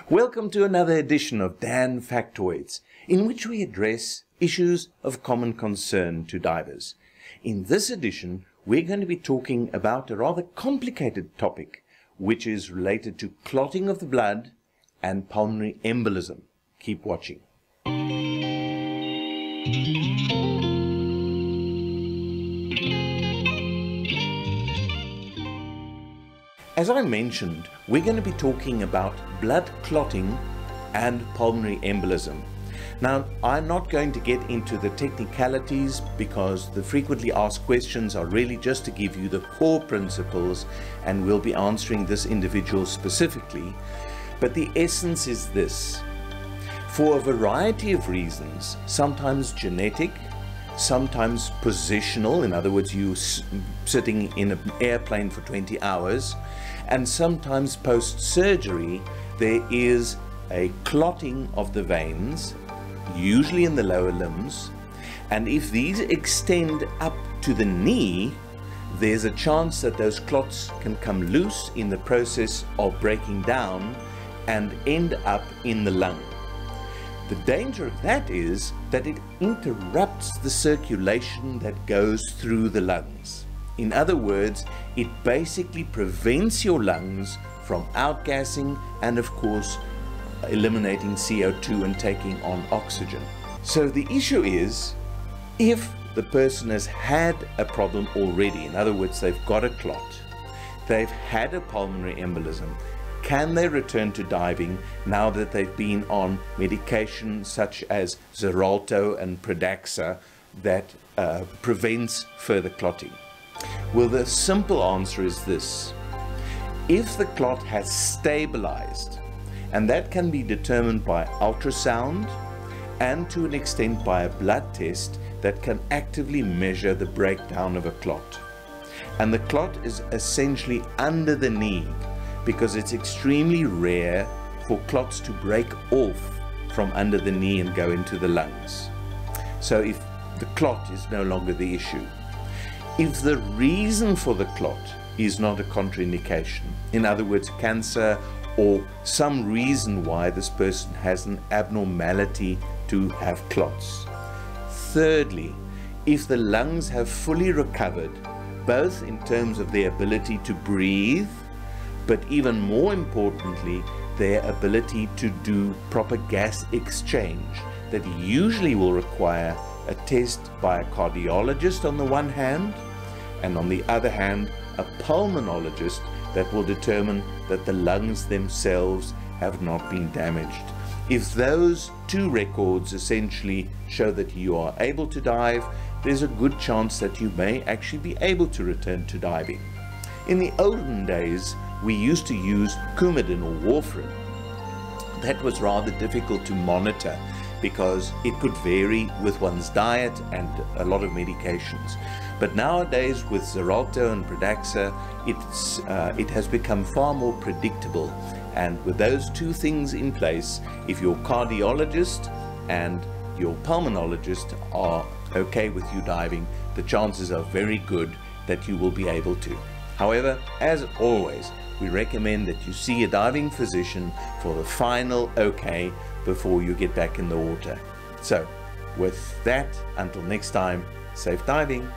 Welcome to another edition of Dan Factoids, in which we address issues of common concern to divers. In this edition, we're going to be talking about a rather complicated topic, which is related to clotting of the blood and pulmonary embolism. Keep watching. As I mentioned, we're going to be talking about blood clotting and pulmonary embolism. Now, I'm not going to get into the technicalities because the frequently asked questions are really just to give you the core principles, and we'll be answering this individual specifically. But the essence is this. For a variety of reasons, sometimes genetic, sometimes positional, in other words, you sitting in an airplane for 20 hours, and sometimes post-surgery, there is a clotting of the veins, usually in the lower limbs, and if these extend up to the knee, there's a chance that those clots can come loose in the process of breaking down and end up in the lung. The danger of that is that it interrupts the circulation that goes through the lungs. In other words, it basically prevents your lungs from outgassing and, of course, eliminating CO2 and taking on oxygen. So the issue is, if the person has had a problem already, in other words, they've got a clot, they've had a pulmonary embolism, can they return to diving now that they've been on medication such as Xarelto and Pradaxa that prevents further clotting? Well, the simple answer is this. If the clot has stabilized, and that can be determined by ultrasound and to an extent by a blood test that can actively measure the breakdown of a clot, and the clot is essentially under the knee, because it's extremely rare for clots to break off from under the knee and go into the lungs. So if the clot is no longer the issue, if the reason for the clot is not a contraindication, in other words, cancer or some reason why this person has an abnormality to have clots. Thirdly, if the lungs have fully recovered, both in terms of their ability to breathe, but even more importantly, their ability to do proper gas exchange, that usually will require a test by a cardiologist on the one hand, and on the other hand, a pulmonologist that will determine that the lungs themselves have not been damaged. If those two records essentially show that you are able to dive, there's a good chance that you may actually be able to return to diving. In the olden days, we used to use Coumadin or warfarin. That was rather difficult to monitor because it could vary with one's diet and a lot of medications. But nowadays with Xarelto and Pradaxa, it has become far more predictable. And with those two things in place, if your cardiologist and your pulmonologist are okay with you diving, the chances are very good that you will be able to. However, as always, we recommend that you see a diving physician for the final okay before you get back in the water. So, with that, until next time, safe diving.